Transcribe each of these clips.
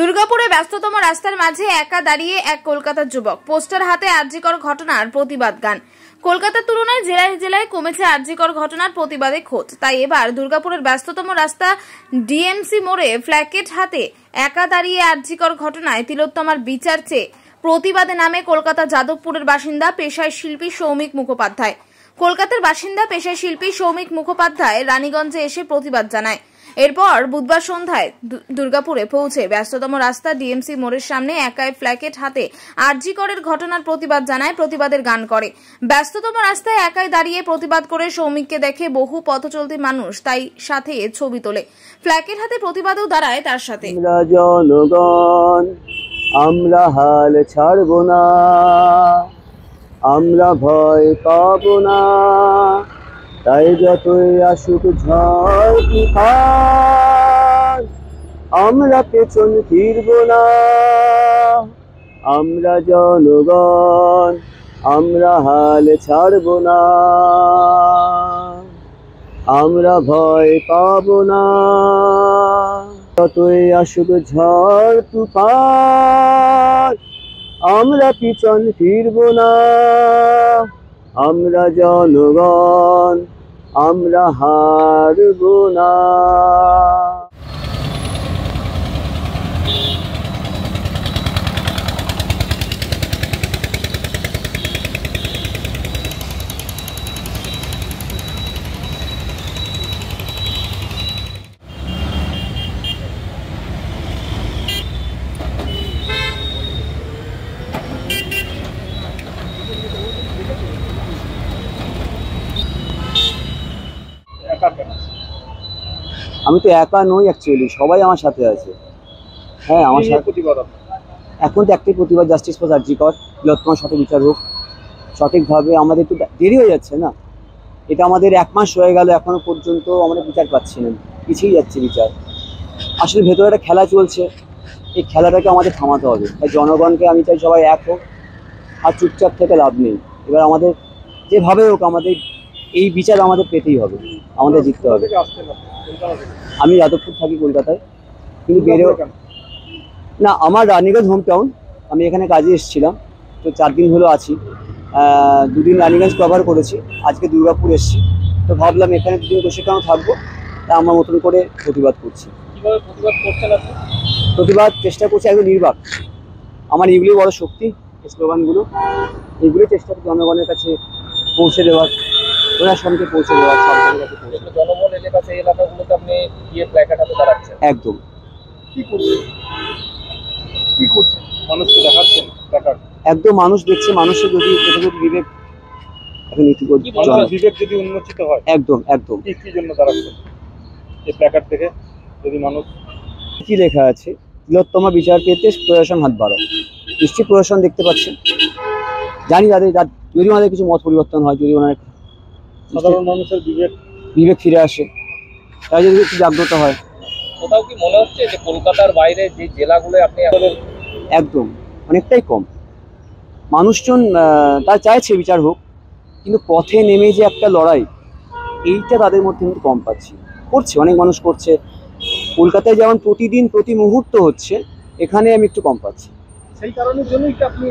দুর্গাপুরে ব্যস্ততম রাস্তার মাঝে একা দাঁড়িয়ে এক কলকাতার যুবক। পোস্টার হাতে আরজিকর ঘটনার প্রতিবাদ গান। কলকাতার তুলনায় জেলায় জেলায় কমেছে আরজিকর ঘটনার প্রতিবাদে খোঁজ। তাই এবার দুর্গাপুরের ব্যস্ততম রাস্তা ডিএমসি মোড়ে প্ল্যাকেট হাতে একা দাঁড়িয়ে আরজিকর ঘটনায় তিলোত্তমার বিচার চেয়ে প্রতিবাদে নামে কলকাতা যাদবপুরের বাসিন্দা পেশায় শিল্পী সৌমিক মুখোপাধ্যায়। কলকাতার বাসিন্দা পেশায় শিল্পী সৌমিক মুখোপাধ্যায় রানীগঞ্জে এসে প্রতিবাদ জানায়। এরপর বুধবার সন্ধ্যায় দুর্গাপুরে পৌঁছে ব্যস্ততম রাস্তা ডিএমসি মোড়ের সামনে একাই প্ল্যাকেট হাতে আরজিকরের ঘটনার প্রতিবাদ জানায়, প্রতিবাদের গান করে। ব্যস্ততম রাস্তায় একাই দাঁড়িয়ে প্রতিবাদ করে সৌমিককে দেখে বহু পথচলতি মানুষ তাই সাথে ছবি তোলে। প্ল্যাকেট হাতে প্রতিবাদেও দাঁড়ায় তার সাথে। জনগণ আমরা হাল ছাড়ব না, আমরা ভয় পাব না, তাই যতই আসুক ঝড় তুফান আমরা পেছন ফিরব না। আমরা জনগণ আমরা হাল ছাড়ব না, আমরা ভয় পাব না, যতই আসুক ঝড় তুফান আমরা পিছন ফিরব না। আমরা জনগণ আমরা হারব না। আমি তো একা নই, অ্যাকচুয়ালি সবাই আমার সাথে আছে। হ্যাঁ, আমার সাথে এখন তো একটাই প্রতিবাদ, জাস্টিস ফর আরজিকর, তিলোত্তমার সঠিক বিচার হোক। সঠিকভাবে আমাদের তো দেরি হয়ে যাচ্ছে না, এটা আমাদের 1 মাস হয়ে গেল, এখনো পর্যন্ত আমরা বিচার পাচ্ছি না, পিছিয়ে যাচ্ছে বিচার। আসলে ভেতরে একটা খেলা চলছে, এই খেলাটাকে আমাদের থামাতে হবে। তাই জনগণকে আমি চাই সবাই এক হোক, আর চুপচাপ থেকে লাভ নেই। এবার আমাদের যেভাবে হোক আমাদের এই বিচার আমাদের পেতেই হবে, আমাদের জিততে হবে। আমি যাদবপুর থাকি, কলকাতায়, কিন্তু বেরো না, আমার রানীগঞ্জ হোম টাউন। আমি এখানে কাজে এসেছিলাম, তো 4 দিন হলো আছি। 2 দিন রানীগঞ্জ কভার করেছি, আজকে দুর্গাপুর এসেছি। তো ভাবলাম এখানে 2 দিন বসে কেন থাকবো, তা আমার মতন করে প্রতিবাদ করছি। কিভাবে প্রতিবাদ করছেন আপনি? প্রতিবাদ চেষ্টা করছি একদম নির্বাক। আমার এগুলোই বড় শক্তি, স্লোগানগুলো, এগুলোই চেষ্টা করছি জনগণের কাছে পৌঁছে দেওয়ার, ওনার সঙ্গে পৌঁছে দেওয়ার, সরকারের কাছে পৌঁছে দেওয়ার। জনবল এলাকা, সেই এলাকাগুলোতে আপনি গিয়ে প্ল্যাকার্ড হাতে দাঁড়াচ্ছেন। একদম। কি করছেন মানুষকে দেখাচ্ছেন প্ল্যাকার্ড? একদম, মানুষ দেখছে, মানুষের যদি বিবেক এখন বিবেক যদি উন্মোচিত হয়, একদম একদম। কি জন্য দাঁড়াচ্ছেন এই প্ল্যাকার্ড থেকে? যদি মানুষ কি লেখা আছে, তিলোত্তমা বিচার পেতে প্রশাসন হাত বাড়াও। নিশ্চয়ই প্রশাসন দেখতে পাচ্ছেন, জানি তাদের যদি ওনাদের কিছু মত পরিবর্তন হয়, যদি ওনার সাধারণ মানুষের বিবেক ফিরে আসে, তাই যদি একটু জাগ্রত হয়। কোথাও কি মনে হচ্ছে যে কলকাতার বাইরে যে জেলাগুলো আপনি একদম অনেকটাই কম মানুষজন তারা চাইছে বিচার হোক, কিন্তু পথে নেমে যে একটা লড়াই, এইটা তাদের মধ্যে কিন্তু কম পাচ্ছি। করছে, অনেক মানুষ করছে। কলকাতায় যেমন প্রতিদিন প্রতি মুহূর্ত হচ্ছে, এখানে আমি একটু কম পাচ্ছি। সেই কারণের জন্যই কি আপনি?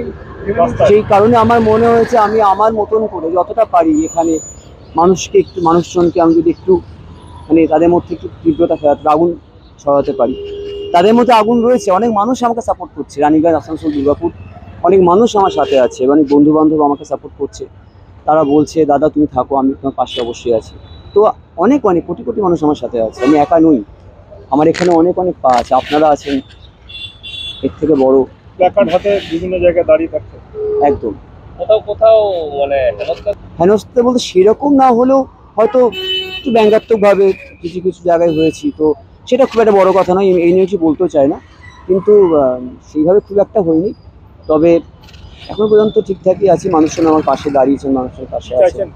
সেই কারণে আমার মনে হয়েছে আমি আমার মতন করে যতটা পারি এখানে মানুষকে একটু, মানুষজনকে আমি যদি একটু মানে তাদের মধ্যে একটু তীব্রতা ফেরাতে, আগুন ছড়াতে পারি। তাদের মধ্যে আগুন রয়েছে, অনেক মানুষ আমাকে সাপোর্ট করছে। রানীগঞ্জ, আসানসোল, দুর্গাপুর অনেক মানুষ আমার সাথে আছে, অনেক বন্ধু বান্ধব আমাকে সাপোর্ট করছে। তারা বলছে দাদা তুমি থাকো, আমি তোমার পাশে অবশ্যই আছি। তো অনেক অনেক কোটি কোটি মানুষ আমার সাথে আছে, আমি একা নই। আমার এখানে অনেক অনেক পা আছে, আপনারা আছেন, এর থেকে বড়। প্ল্যাকার্ড হাতে বিভিন্ন জায়গায় দাঁড়িয়ে থাকছে। একদম। কোথাও কোথাও মানে হেনস্থা বলতে সেরকম না হলেও হয়তো একটু ব্যঙ্গাত্মকভাবে কিছু কিছু জায়গায় হয়েছি, তো সেটা খুব একটা বড় কথা নয়, এই নিয়ে কিছু বলতেও চাই না। কিন্তু সেইভাবে খুব একটা হয়নি। তবে এখন পর্যন্ত ঠিকঠাকই আছি, মানুষজন আমার পাশে দাঁড়িয়েছেন, মানুষের পাশে আছেন।